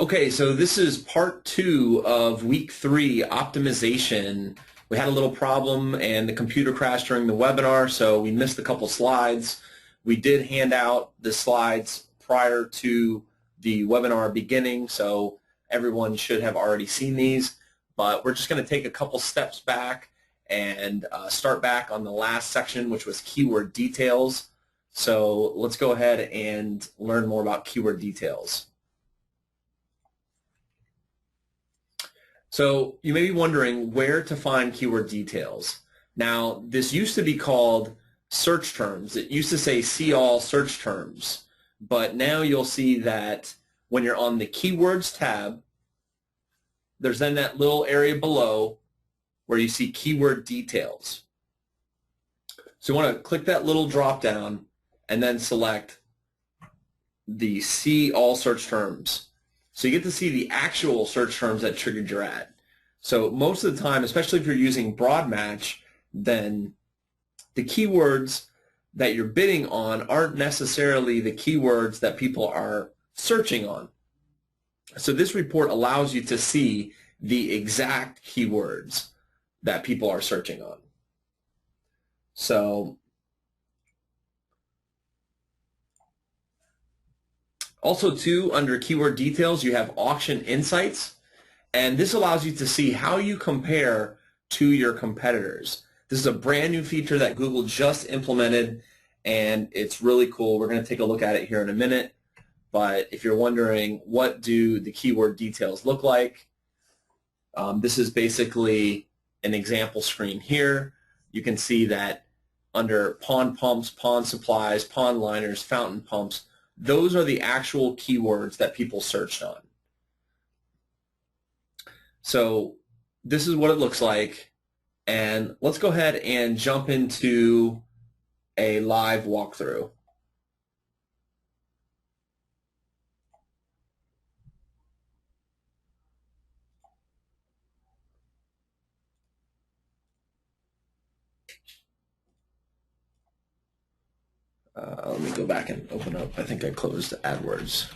Okay, so this is part 2 of week 3 optimization. We had a little problem and the computer crashed during the webinar, so we missed a couple slides. We did hand out the slides prior to the webinar beginning, so everyone should have already seen these, but we're just going to take a couple steps back and start back on the last section, which was keyword details. So let's go ahead and learn more about keyword details. So you may be wondering where to find keyword details. Now, this used to be called search terms. It used to say see all search terms, but now you'll see that when you're on the keywords tab, there's then that little area below where you see keyword details. So you want to click that little drop down and then select the see all search terms. So you get to see the actual search terms that triggered your ad. So most of the time, especially if you're using broad match, then the keywords that you're bidding on aren't necessarily the keywords that people are searching on. So this report allows you to see the exact keywords that people are searching on. So also, too, under keyword details, you have auction insights, and this allows you to see how you compare to your competitors. This is a brand new feature that Google just implemented, and it's really cool. We're going to take a look at it here in a minute, but if you're wondering what do the keyword details look like, this is basically an example screen here. You can see that under pond pumps, pond supplies, pond liners, fountain pumps, those are the actual keywords that people searched on. So this is what it looks like, and let's go ahead and jump into a live walkthrough. Let me go back and open up. I think I closed AdWords.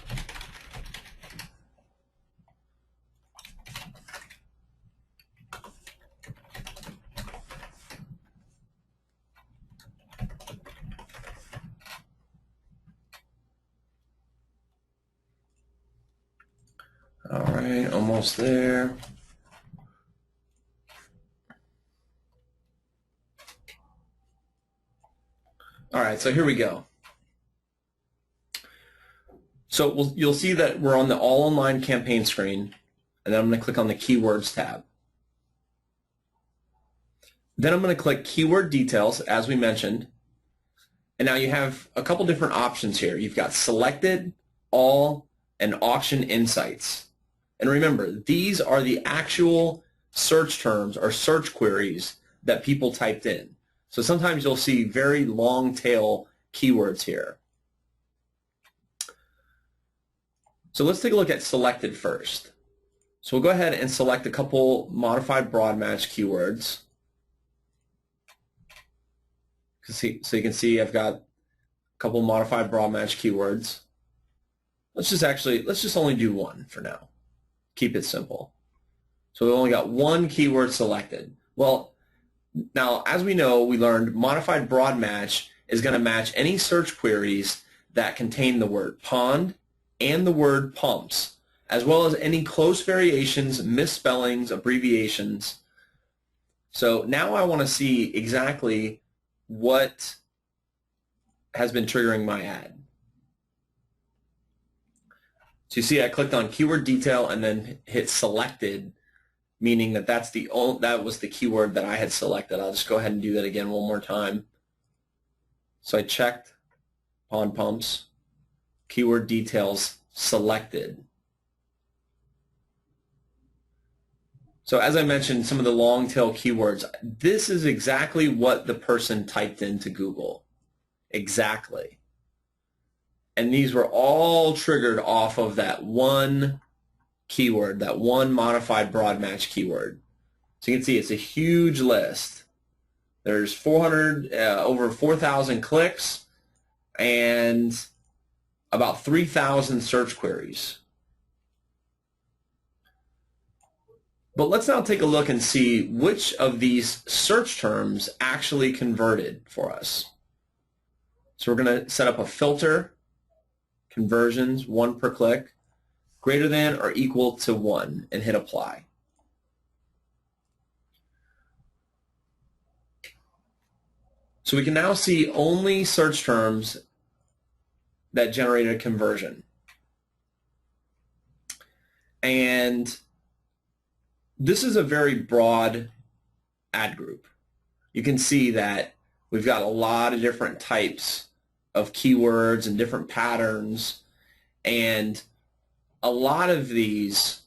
All right, almost there. All right, so here we go. So you'll see that we're on the all online campaign screen, and then I'm going to click on the keywords tab. Then I'm going to click keyword details, as we mentioned, and now you have a couple different options here. You've got selected, all, and auction insights. And remember, these are the actual search terms or search queries that people typed in. So sometimes you'll see very long tail keywords here. So let's take a look at selected first. So we'll go ahead and select a couple modified broad match keywords. So you can see I've got a couple modified broad match keywords. Let's just only do one for now. Keep it simple. So we've only got one keyword selected. Well, now, as we know, we learned modified broad match is going to match any search queries that contain the word pond and the word pumps, as well as any close variations, misspellings, abbreviations. So now I want to see exactly what has been triggering my ad. So you see I clicked on keyword detail and then hit selected, meaning that that was the keyword that I had selected. I'll just go ahead and do that again one more time. So I checked pond pumps, keyword details selected. So as I mentioned, some of the long tail keywords, this is exactly what the person typed into Google. Exactly. And these were all triggered off of that one keyword, that one modified broad match keyword. So you can see it's a huge list. There's over 4,000 clicks and about 3,000 search queries. But let's now take a look and see which of these search terms actually converted for us. So we're going to set up a filter, conversions, 1 per click, greater than or equal to 1, and hit apply. So we can now see only search terms that generated a conversion. And this is a very broad ad group. You can see that we've got a lot of different types of keywords and different patterns, and a lot of these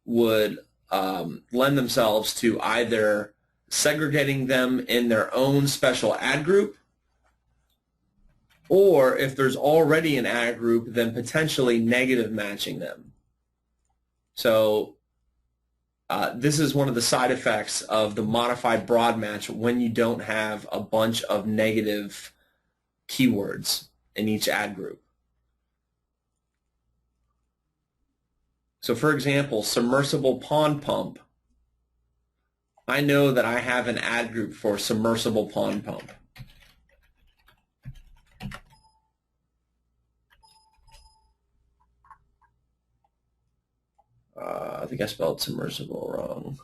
would lend themselves to either segregating them in their own special ad group, or if there's already an ad group, then potentially negative matching them. So this is one of the side effects of the modified broad match when you don't have a bunch of negative keywords in each ad group. So for example, submersible pond pump. I know that I have an ad group for submersible pond pump. I think I spelled submersible wrong.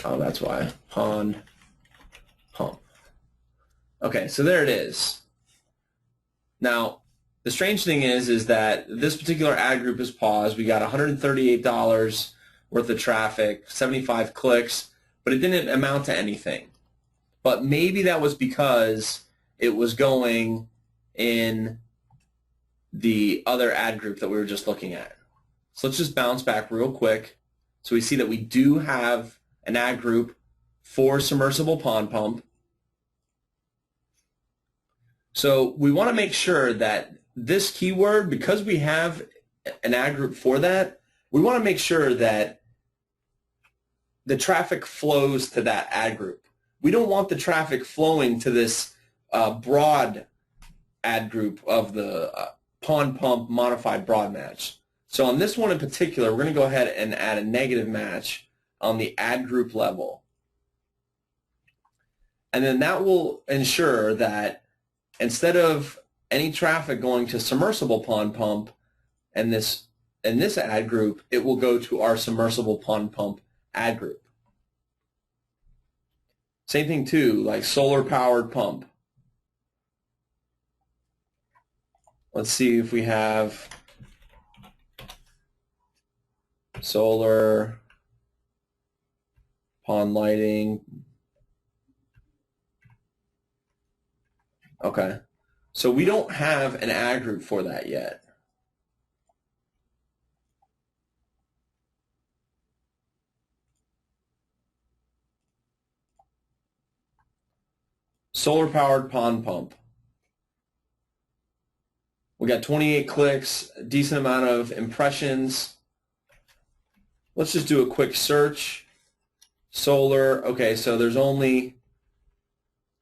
Oh, that's why. Pond pump. Okay, so there it is. Now, the strange thing is that this particular ad group is paused. We got $138 worth of traffic, 75 clicks, but it didn't amount to anything. But maybe that was because it was going in the other ad group that we were just looking at. So let's just bounce back real quick. So we see that we do have an ad group for submersible pond pump. So we want to make sure that this keyword, because we have an ad group for that, we want to make sure that the traffic flows to that ad group. We don't want the traffic flowing to this broad ad group of the pond pump modified broad match. So on this one in particular, we're going to go ahead and add a negative match on the ad group level. And then that will ensure that instead of any traffic going to submersible pond pump and this ad group, it will go to our submersible pond pump ad group. Same thing too, like solar powered pump. Let's see if we have solar pond lighting. Okay, so we don't have an ad group for that yet. Solar powered pond pump. We got 28 clicks, a decent amount of impressions. Let's just do a quick search. Solar, okay, so there's only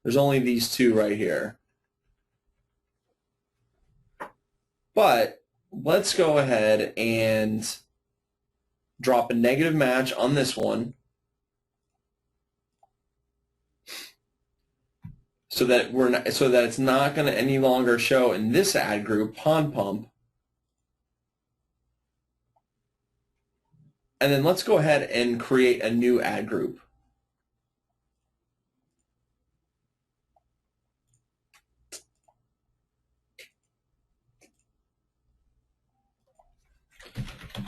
these two right here. But let's go ahead and drop a negative match on this one so that it's not going to any longer show in this ad group, pond pump. And then let's go ahead and create a new ad group.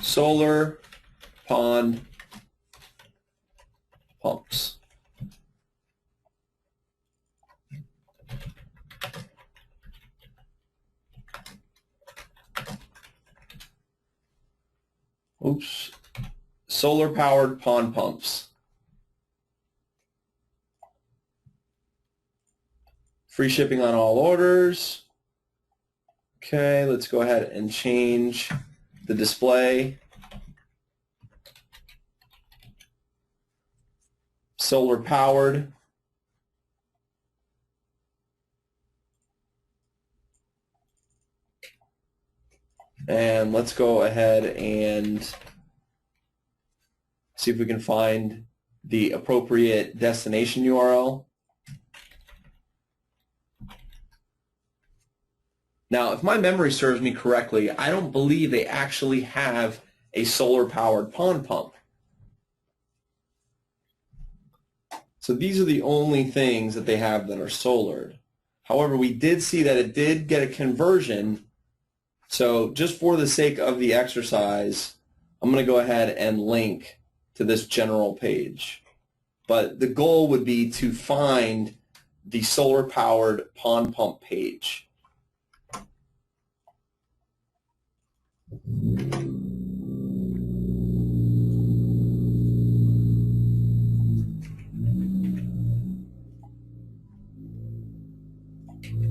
Solar pond pumps. Oops. Solar powered pond pumps. Free shipping on all orders. Okay, let's go ahead and change the display. Solar powered. And let's go ahead and see if we can find the appropriate destination URL. Now, if my memory serves me correctly, I don't believe they actually have a solar-powered pond pump. So these are the only things that they have that are solared. However, we did see that it did get a conversion. So just for the sake of the exercise, I'm going to go ahead and link to this general page. But the goal would be to find the solar-powered pond pump page.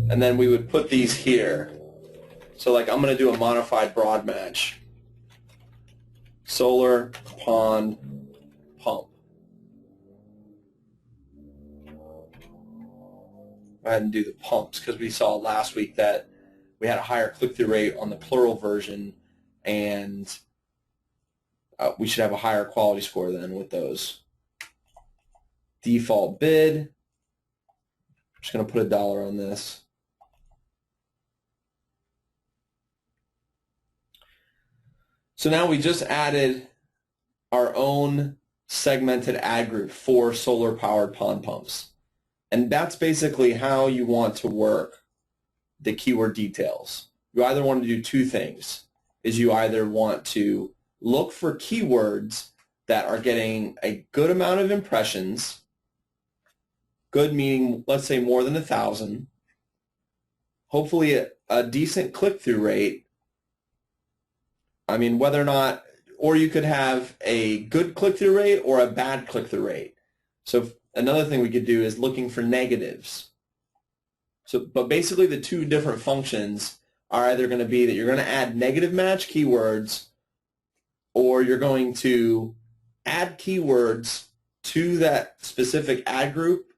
And then we would put these here. So like I'm going to do a modified broad match. Solar pond pump. Go ahead and do the pumps because we saw last week that we had a higher click-through rate on the plural version, and we should have a higher quality score then with those. Default bid. I'm just going to put $1 on this. So now we just added our own segmented ad group for solar-powered pond pumps. And that's basically how you want to work the keyword details. You either want to do two things. You either want to look for keywords that are getting a good amount of impressions, good meaning, let's say, more than 1,000, hopefully a decent click-through rate. I mean, whether or not, or you could have a good click-through rate or a bad click-through rate. So another thing we could do is looking for negatives. So, but basically the two different functions are either going to be that you're going to add negative match keywords, or you're going to add keywords to that specific ad group,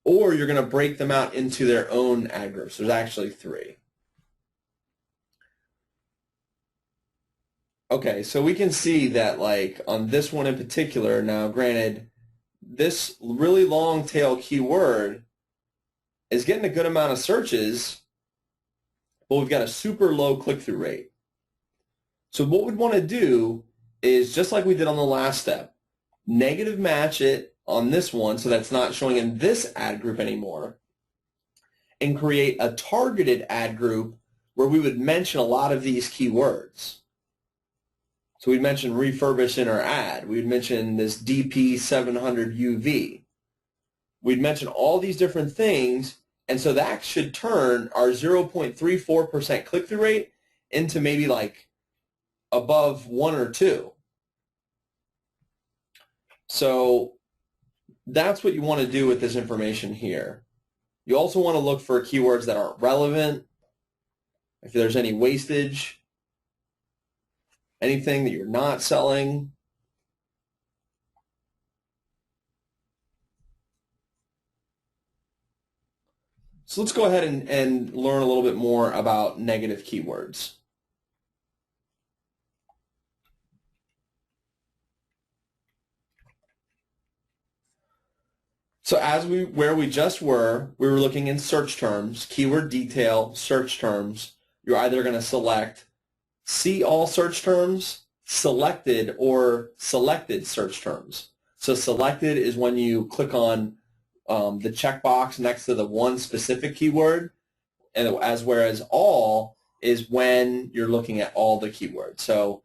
or you're going to break them out into their own ad groups. There's actually 3. Okay, so we can see that like on this one in particular, now granted, this really long tail keyword is getting a good amount of searches, but we've got a super low click-through rate. So what we'd want to do is, just like we did on the last step, negative match it on this one so that's not showing in this ad group anymore, and create a targeted ad group where we would mention a lot of these keywords. So we'd mention refurbish in our ad. We'd mention this DP700UV. We'd mention all these different things, and so that should turn our 0.34% click-through rate into maybe like above 1 or 2. So that's what you want to do with this information here. You also want to look for keywords that aren't relevant, if there's any wastage, anything that you're not selling. So let's go ahead and learn a little bit more about negative keywords. So where we just were, we were looking in search terms, keyword detail, search terms. You're either going to select see all search terms, selected, or selected search terms. So selected is when you click on the checkbox next to the one specific keyword, and whereas all is when you're looking at all the keywords. So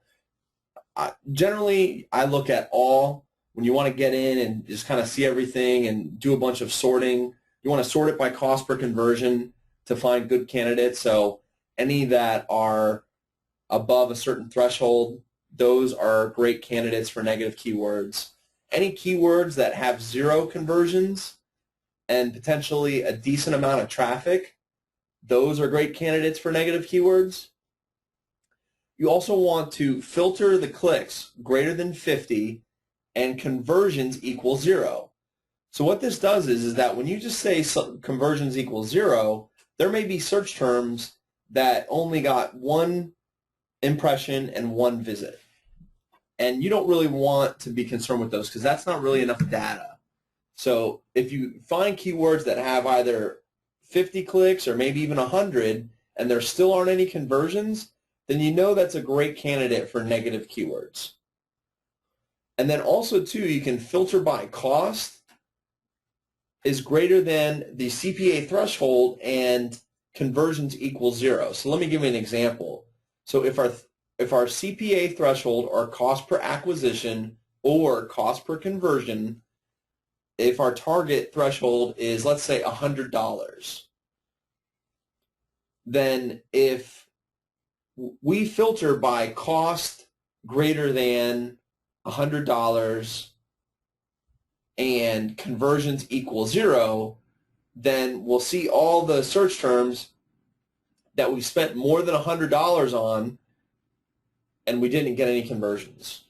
generally, I look at all when you want to get in and just kind of see everything and do a bunch of sorting. You want to sort it by cost per conversion to find good candidates. So any that are above a certain threshold, those are great candidates for negative keywords. Any keywords that have 0 conversions and potentially a decent amount of traffic, those are great candidates for negative keywords. You also want to filter the clicks greater than 50 and conversions equal 0. So what this does is that when you just say conversions equal 0, there may be search terms that only got 1 impression, and 1 visit. And you don't really want to be concerned with those because that's not really enough data. So if you find keywords that have either 50 clicks or maybe even 100 and there still aren't any conversions, then you know that's a great candidate for negative keywords. And then also, too, you can filter by cost is greater than the CPA threshold and conversions equal 0. So let me give you an example. So if our CPA threshold, or cost per acquisition or cost per conversion, if our target threshold is, let's say, $100, then if we filter by cost greater than $100 and conversions equal 0, then we'll see all the search terms that we've spent more than $100 on and we didn't get any conversions.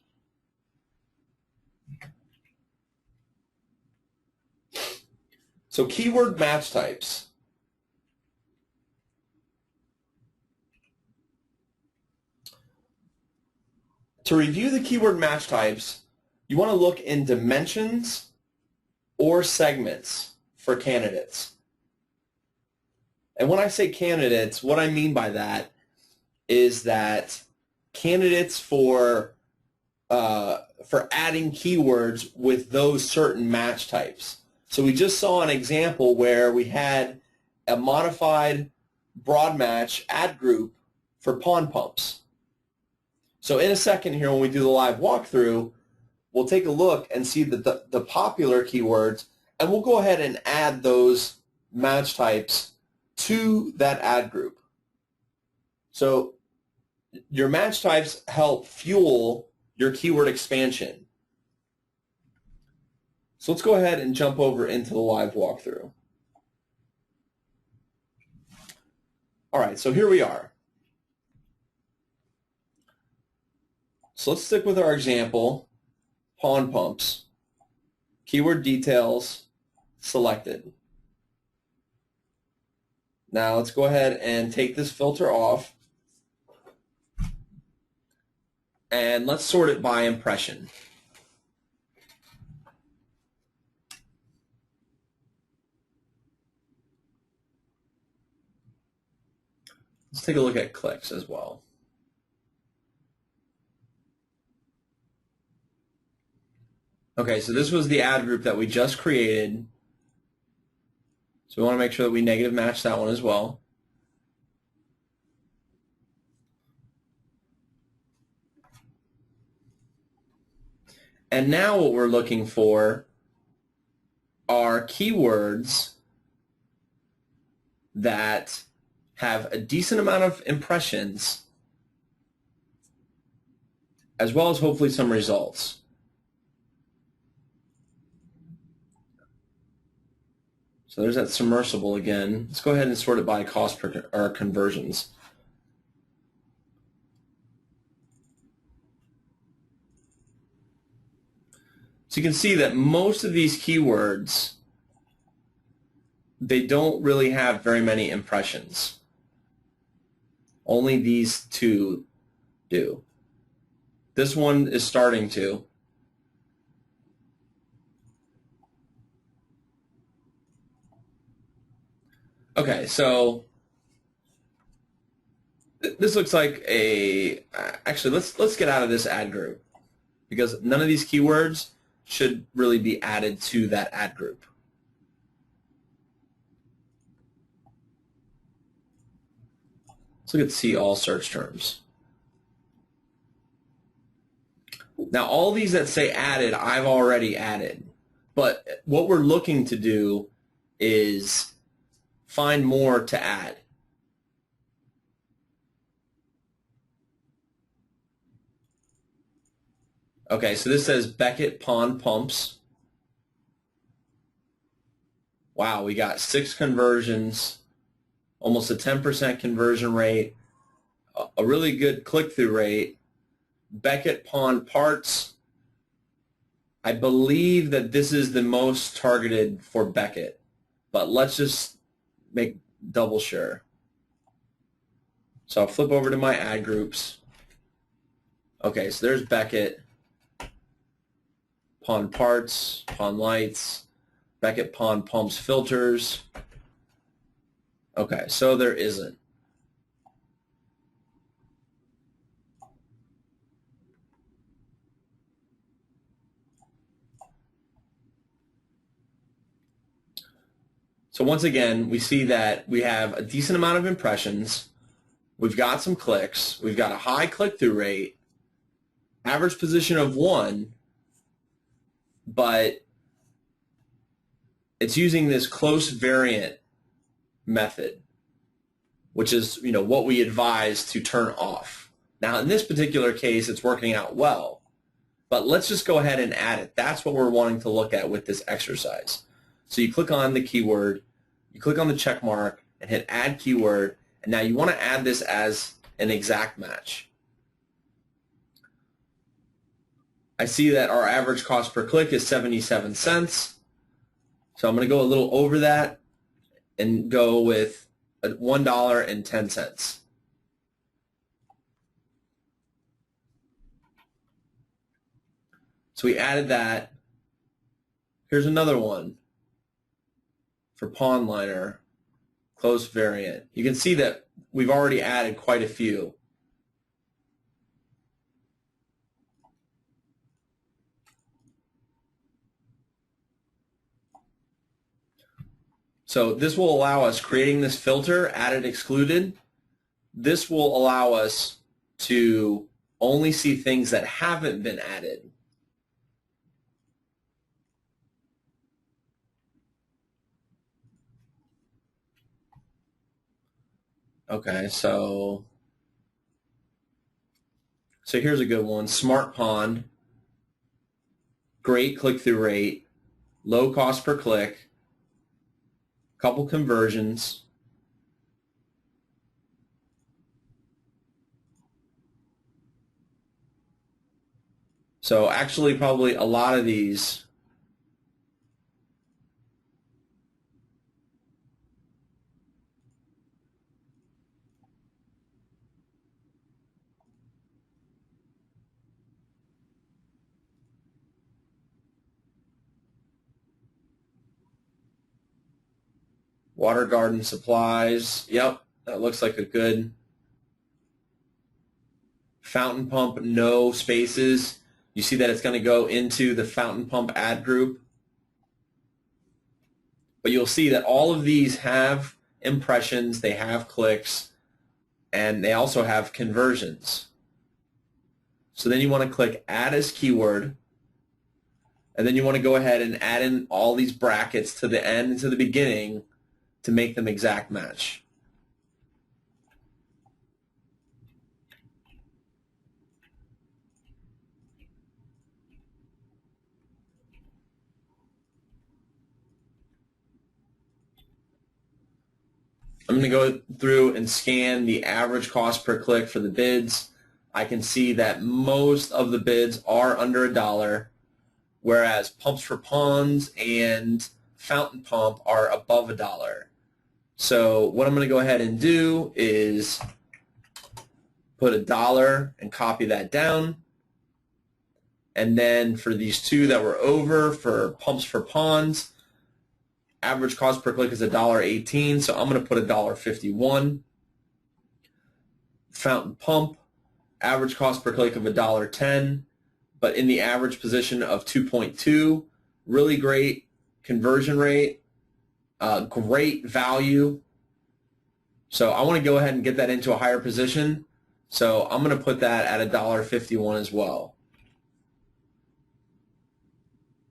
So keyword match types. To review the keyword match types, you want to look in dimensions or segments for candidates. And when I say candidates, what I mean by that is that candidates for adding keywords with those certain match types. So we just saw an example where we had a modified broad match ad group for pond pumps. So in a second here, when we do the live walkthrough, we'll take a look and see the popular keywords, and we'll go ahead and add those match types to that ad group. So your match types help fuel your keyword expansion. So let's go ahead and jump over into the live walkthrough. All right, so here we are. So let's stick with our example, pond pumps, keyword details, selected. Now let's go ahead and take this filter off, and let's sort it by impression. Let's take a look at clicks as well. Okay, so this was the ad group that we just created. So we want to make sure that we negative match that one as well. And now what we're looking for are keywords that have a decent amount of impressions as well as hopefully some results. So there's that submersible again. Let's go ahead and sort it by cost per or conversions. So you can see that most of these keywords, they don't really have very many impressions. Only these two do. This one is starting to. Okay, so this looks like a, actually let's get out of this ad group because none of these keywords should really be added to that ad group. Let's look at see all search terms. Now all these that say added, I've already added, but what we're looking to do is find more to add. Okay, so this says Beckett Pond Pumps. Wow, we got 6 conversions, almost a 10% conversion rate, a really good click-through rate. Beckett Pond Parts, I believe that this is the most targeted for Beckett, but let's just make double sure. So I'll flip over to my ad groups. Okay, so there's Beckett, Pond parts, Pond lights, Beckett Pond pumps filters. Okay, so there isn't. So once again, we see that we have a decent amount of impressions. We've got some clicks. We've got a high click-through rate, average position of 1, but it's using this close variant method, which is what we advise to turn off. Now in this particular case, it's working out well, but let's just go ahead and add it. That's what we're wanting to look at with this exercise. So you click on the keyword, you click on the check mark and hit add keyword, and now you want to add this as an exact match. I see that our average cost per click is 77 cents. So I'm going to go a little over that and go with $1.10. So we added that. Here's another one for Pond Liner, close variant. You can see that we've already added quite a few. So this will allow us, creating this filter, added excluded, this will allow us to only see things that haven't been added. Okay, so here's a good one. Smart Pond, great click-through rate, low cost per click, couple conversions. So actually probably a lot of these water garden supplies. Yep, that looks like a good fountain pump, no spaces. You see that it's going to go into the fountain pump ad group. But you'll see that all of these have impressions, they have clicks, and they also have conversions. So then you want to click Add as Keyword, and then you want to go ahead and add in all these brackets to the end and to the beginning to make them exact match. I'm going to go through and scan the average cost per click for the bids. I can see that most of the bids are under $1, whereas pumps for ponds and fountain pump are above $1. So what I'm going to go ahead and do is put $1 and copy that down. And then for these two that were over, for pumps for ponds, average cost per click is $1.18, so I'm going to put $1.51. Fountain pump, average cost per click of $1.10, but in the average position of 2.2. Really great conversion rate, great value. So I want to go ahead and get that into a higher position. So I'm going to put that at $1.51 as well.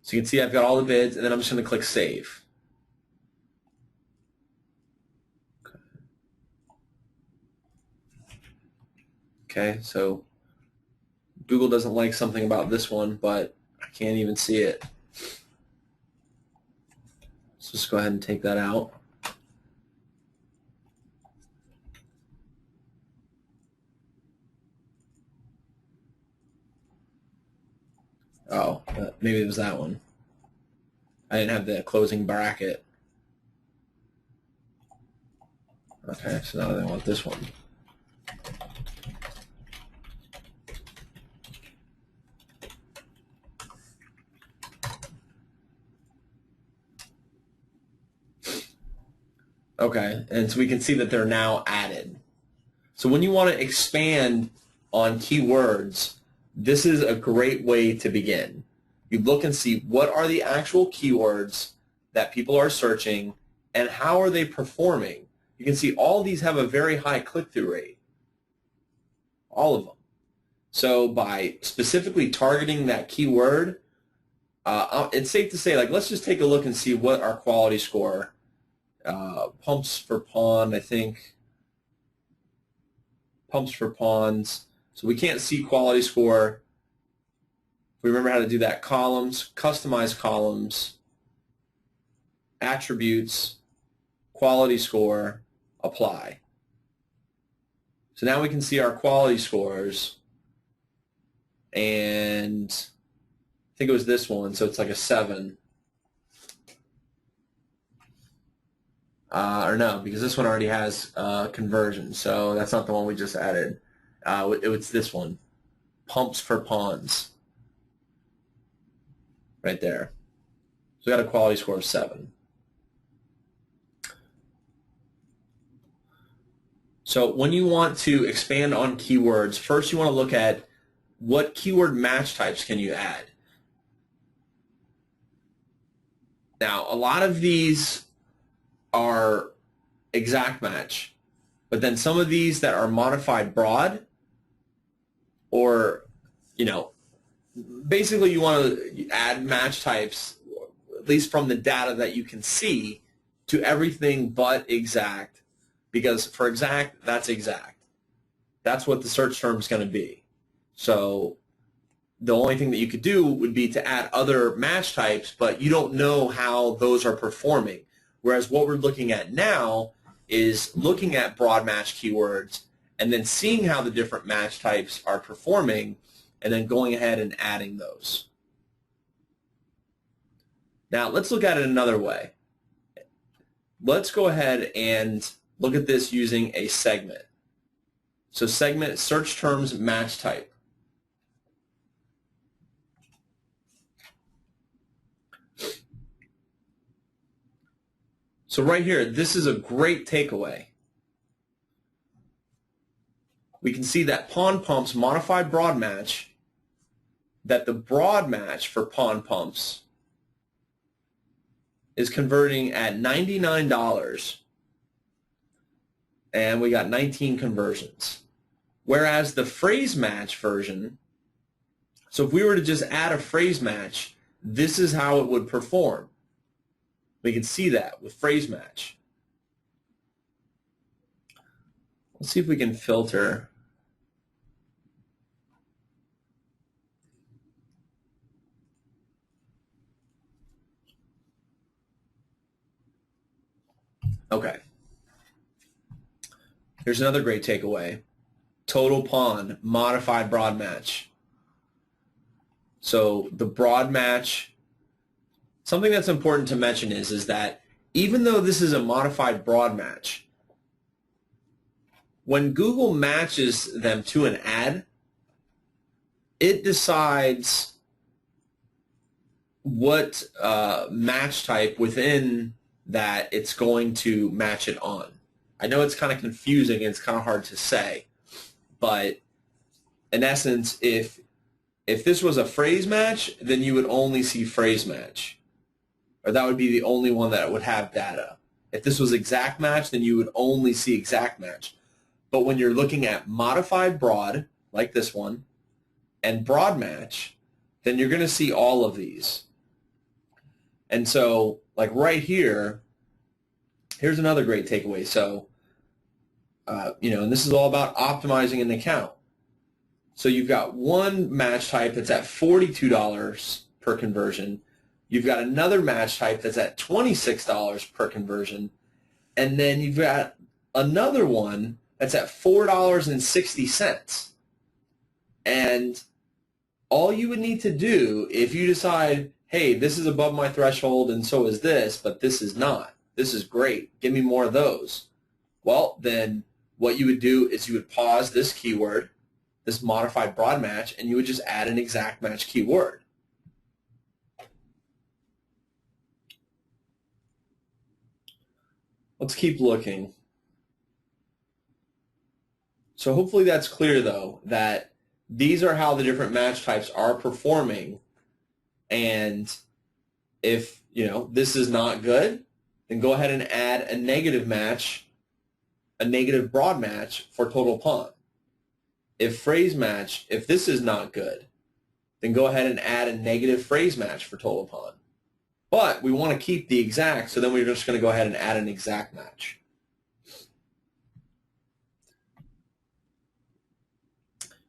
So you can see I've got all the bids, and then I'm just going to click Save. Okay, so Google doesn't like something about this one, but I can't even see it. Let's just go ahead and take that out. Oh, maybe it was that one. I didn't have the closing bracket. Okay, so now I want this one. Okay, and so we can see that they're now added. So when you want to expand on keywords, this is a great way to begin. You look and see what are the actual keywords that people are searching and how are they performing. You can see all these have a very high click-through rate, all of them. So by specifically targeting that keyword, it's safe to say, like, let's just take a look and see what our quality score, pumps for pond, I think, pumps for ponds. So we can't see quality score. If we remember how to do that, columns, customize columns, attributes, quality score, apply. So now we can see our quality scores, and I think it was this one, so it's like a 7. Or no, because this one already has conversion, so that's not the one we just added. It's this one, pumps for ponds, right there. So we got a quality score of 7. So when you want to expand on keywords, first you want to look at what keyword match types can you add. Now, a lot of these are exact match, but then some of these that are modified broad, or, you know, basically you want to add match types, at least from the data that you can see, to everything but exact, because for exact, that's exact. That's what the search term is going to be. So the only thing that you could do would be to add other match types, but you don't know how those are performing. Whereas what we're looking at now is looking at broad match keywords and then seeing how the different match types are performing and then going ahead and adding those. Now let's look at it another way. Let's go ahead and look at this using a segment. So segment, search terms, match type. So right here, this is a great takeaway. We can see that pond pumps modified broad match, that the broad match for pond pumps is converting at $99, and we got 19 conversions. Whereas the phrase match version, so if we were to just add a phrase match, this is how it would perform. We can see that with phrase match. Let's see if we can filter. Okay. Here's another great takeaway. Total pond, modified broad match. So the broad match, something that's important to mention is that even though this is a modified broad match, when Google matches them to an ad, it decides what match type within that it's going to match it on. I know it's kind of confusing and it's kind of hard to say, but in essence, if this was a phrase match, then you would only see phrase match, or that would be the only one that would have data. If this was exact match, then you would only see exact match. But when you're looking at modified broad, like this one, and broad match, then you're going to see all of these. And so, like right here, here's another great takeaway. So, and this is all about optimizing an account. So you've got one match type that's at $42 per conversion. You've got another match type that's at $26 per conversion. And then you've got another one that's at $4.60. And all you would need to do if you decide, hey, this is above my threshold and so is this, but this is not. This is great. Give me more of those. Well, then what you would do is you would pause this keyword, this modified broad match, and you would just add an exact match keyword. Let's keep looking. So hopefully that's clear, though, that these are how the different match types are performing. And if, this is not good, then go ahead and add a negative match, a negative broad match for total pawn. If phrase match, if this is not good, then go ahead and add a negative phrase match for total pawn. But we want to keep the exact, so then we're just going to go ahead and add an exact match.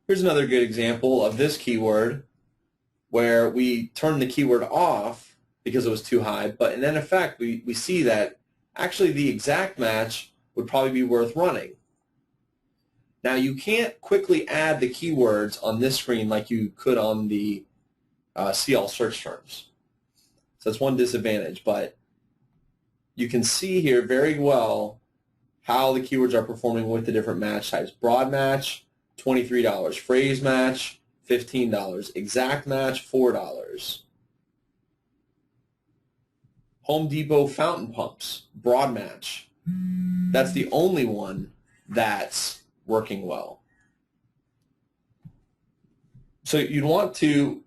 Here's another good example of this keyword where we turned the keyword off because it was too high, but in effect we see that actually the exact match would probably be worth running. Now you can't quickly add the keywords on this screen like you could on the see all search terms. So that's one disadvantage, but you can see here very well how the keywords are performing with the different match types. Broad match, $23. Phrase match, $15. Exact match, $4. Home Depot fountain pumps, broad match. That's the only one that's working well. So you'd want to,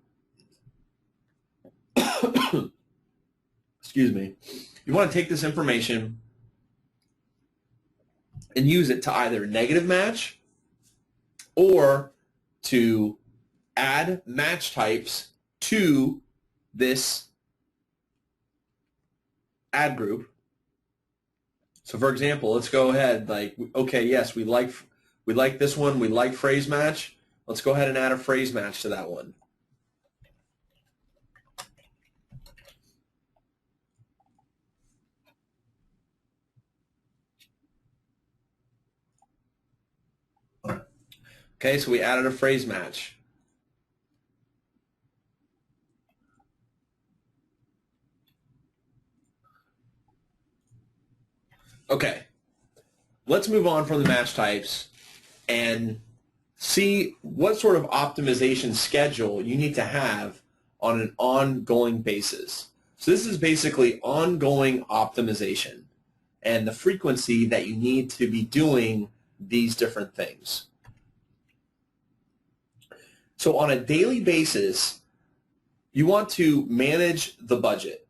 excuse me, you want to take this information and use it to either negative match or to add match types to this ad group. So for example, let's go ahead, okay, yes, we like this one, we like phrase match. Let's go ahead and add a phrase match to that one. Okay, so we added a phrase match. Okay, let's move on from the match types and see what sort of optimization schedule you need to have on an ongoing basis. So this is basically ongoing optimization and the frequency that you need to be doing these different things. So on a daily basis, you want to manage the budget.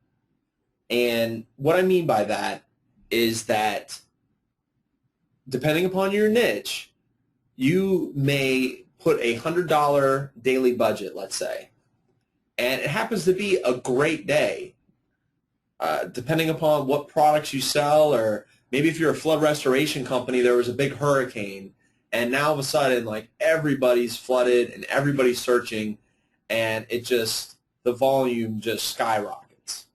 And what I mean by that is that depending upon your niche, you may put a $100 daily budget, let's say, and it happens to be a great day, depending upon what products you sell, or maybe if you're a flood restoration company, there was a big hurricane, and now all of a sudden, everybody's flooded and everybody's searching, and the volume just skyrockets.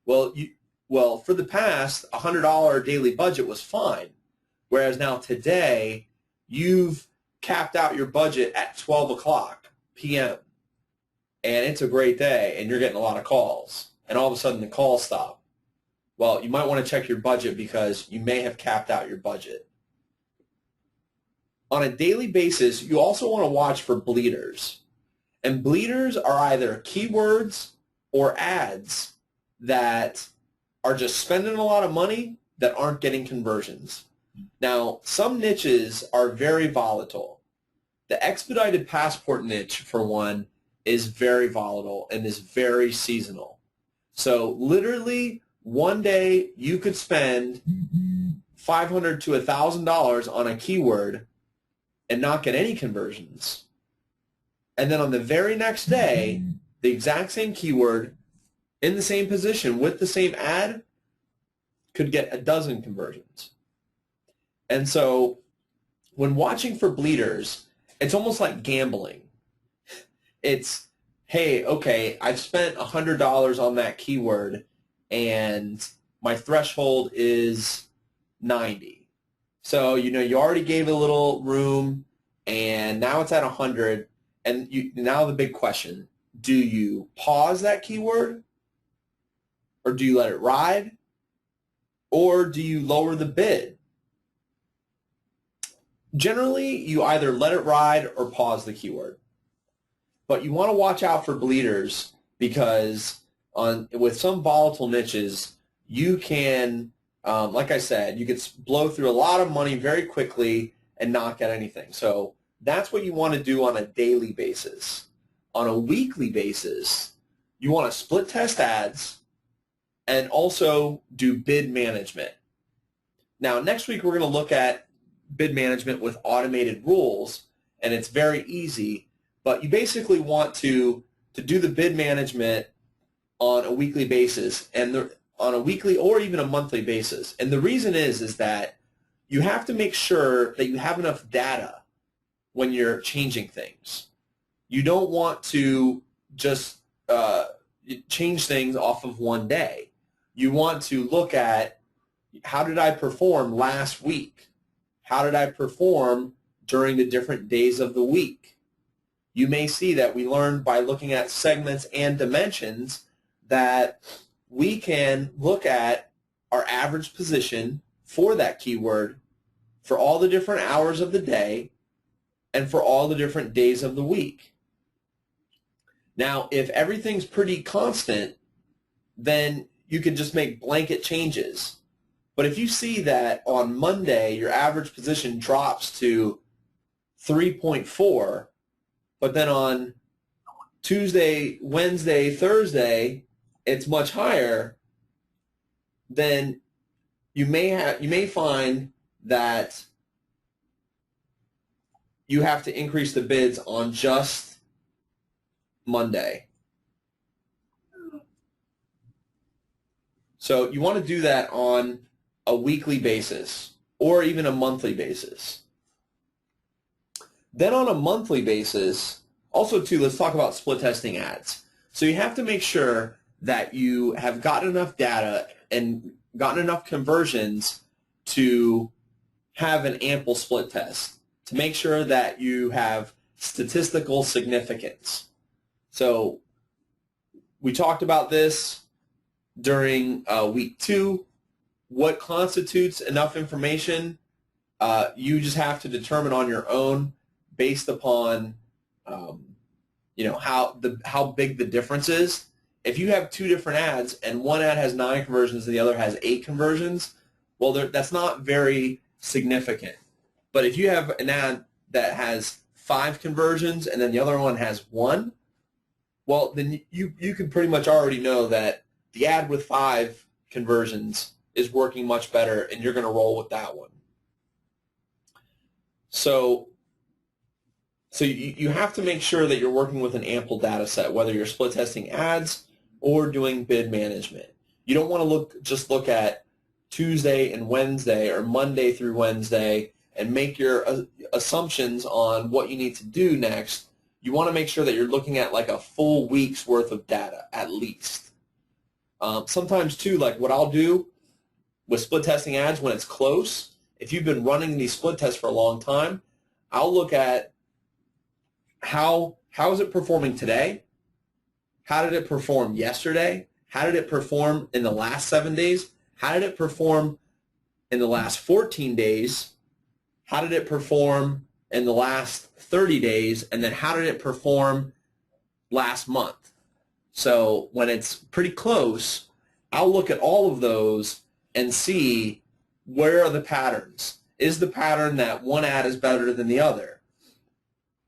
Well, for the past, a $100 daily budget was fine, whereas now today, you've capped out your budget at 12 o'clock p.m., and it's a great day, and you're getting a lot of calls, and all of a sudden the calls stop. Well, you might want to check your budget because you may have capped out your budget. On a daily basis, you also want to watch for bleeders, and bleeders are either keywords or ads that are just spending a lot of money that aren't getting conversions. Now, some niches are very volatile. The expedited passport niche, for one, is very volatile and is very seasonal. So literally, one day you could spend $500 to $1,000 on a keyword and not get any conversions. And then on the very next day, the exact same keyword in the same position with the same ad could get a dozen conversions. And so when watching for bleeders, it's almost like gambling. It's, hey, okay, I've spent $100 on that keyword and my threshold is 90. So, you already gave it a little room and now it's at 100. And now the big question, do you pause that keyword or do you let it ride or do you lower the bid? Generally, you either let it ride or pause the keyword. But you want to watch out for bleeders because with some volatile niches, you can like I said, you could blow through a lot of money very quickly and not get anything. So that's what you want to do on a daily basis. On a weekly basis, you want to split test ads and also do bid management. Now, next week we're going to look at bid management with automated rules, and it's very easy, but you basically want to do the bid management on a weekly basis, and on a weekly or even a monthly basis. And the reason is that you have to make sure that you have enough data when you're changing things. You don't want to just change things off of one day. You want to look at, how did I perform last week? How did I perform during the different days of the week? You may see that we learned by looking at segments and dimensions that we can look at our average position for that keyword for all the different hours of the day and for all the different days of the week. Now, if everything's pretty constant, then you can just make blanket changes. But if you see that on Monday your average position drops to 3.4, but then on Tuesday, Wednesday, Thursday, it's much higher, then you may find that you have to increase the bids on just Monday. So you want to do that on a weekly basis or even a monthly basis. Then on a monthly basis, also too, let's talk about split testing ads. So you have to make sure that you have gotten enough data and gotten enough conversions to have an ample split test, to make sure that you have statistical significance. So we talked about this during week 2. What constitutes enough information? You just have to determine on your own based upon how big the difference is. If you have 2 different ads and one ad has 9 conversions and the other has 8 conversions, well, that's not very significant. But if you have an ad that has 5 conversions and then the other one has 1, well, then you can pretty much already know that the ad with 5 conversions is working much better, and you're going to roll with that one. So you have to make sure that you're working with an ample data set, whether you're split testing ads or doing bid management. You don't want to just look at Tuesday and Wednesday or Monday through Wednesday and make your assumptions on what you need to do next. You want to make sure that you're looking at like a full week's worth of data at least. Sometimes too, like what I'll do with split testing ads when it's close, if you've been running these split tests for a long time, I'll look at how is it performing today? How did it perform yesterday? How did it perform in the last 7 days? How did it perform in the last 14 days? How did it perform in the last 30 days? And then how did it perform last month? So when it's pretty close, I'll look at all of those and see where are the patterns. Is the pattern that one ad is better than the other?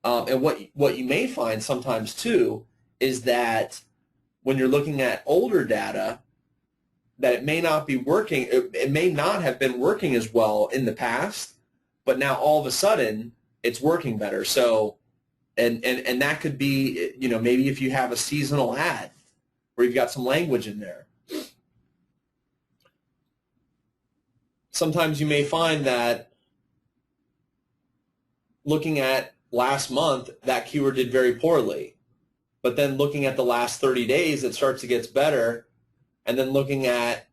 And what you may find sometimes too is that when you're looking at older data, that it may not be working, it may not have been working as well in the past, but now all of a sudden it's working better. So, and that could be, maybe if you have a seasonal ad where you've got some language in there. Sometimes you may find that looking at last month, that keyword did very poorly. But then looking at the last 30 days, it starts to get better. And then looking at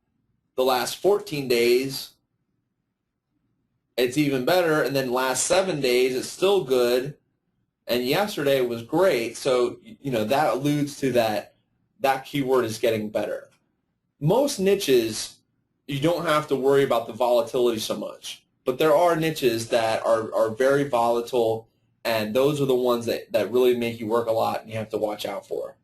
the last 14 days, it's even better. And then last 7 days, it's still good. And yesterday was great. So, that alludes to that keyword is getting better. Most niches, you don't have to worry about the volatility so much. But there are niches that are very volatile, and those are the ones that really make you work a lot and you have to watch out for.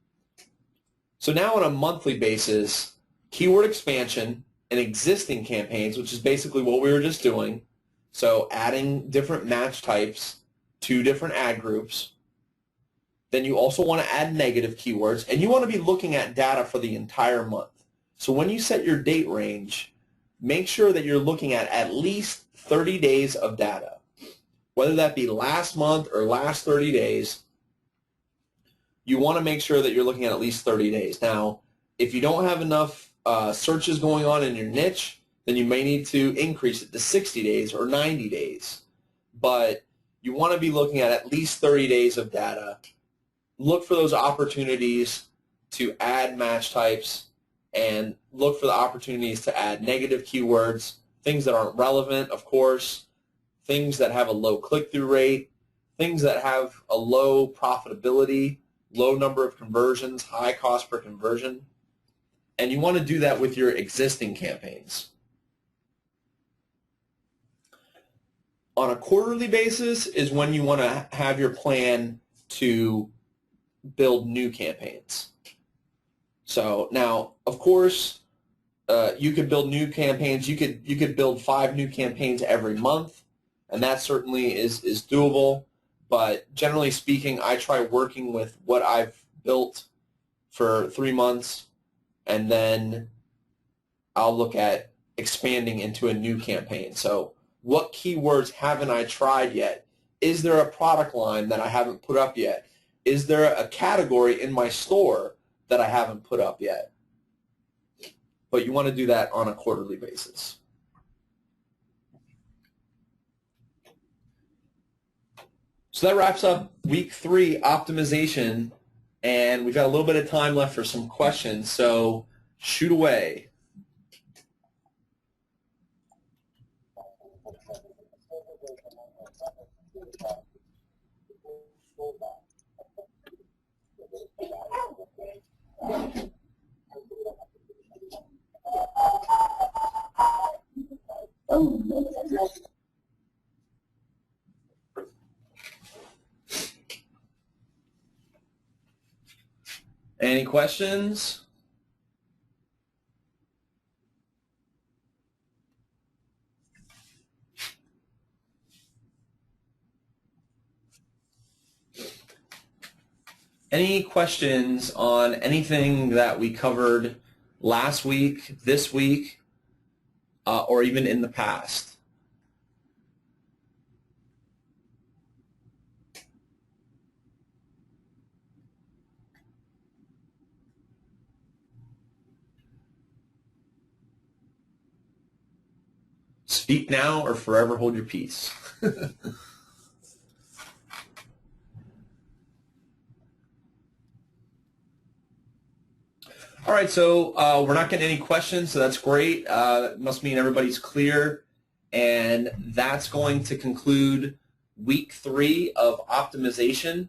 So now on a monthly basis, keyword expansion in existing campaigns, which is basically what we were just doing, so adding different match types to different ad groups. Then you also want to add negative keywords, and you want to be looking at data for the entire month. So when you set your date range, make sure that you're looking at least 30 days of data, whether that be last month or last 30 days. You want to make sure that you're looking at least 30 days. Now, if you don't have enough searches going on in your niche, then you may need to increase it to 60 days or 90 days. But you want to be looking at least 30 days of data. Look for those opportunities to add match types, and look for the opportunities to add negative keywords, things that aren't relevant, of course, things that have a low click-through rate, things that have a low profitability, low number of conversions, high cost per conversion. And you want to do that with your existing campaigns. On a quarterly basis is when you want to have your plan to build new campaigns. So now, of course, you could build new campaigns. You could build 5 new campaigns every month, and that certainly is doable. But generally speaking, I try working with what I've built for 3 months, and then I'll look at expanding into a new campaign. So what keywords haven't I tried yet? Is there a product line that I haven't put up yet? Is there a category in my store that I haven't put up yet? But you want to do that on a quarterly basis. So that wraps up week 3 optimization, and we've got a little bit of time left for some questions, so shoot away. Any questions? Any questions on anything that we covered last week, this week, or even in the past? Speak now or forever hold your peace. All right, so we're not getting any questions, so that's great. That must mean everybody's clear, and that's going to conclude week 3 of optimization.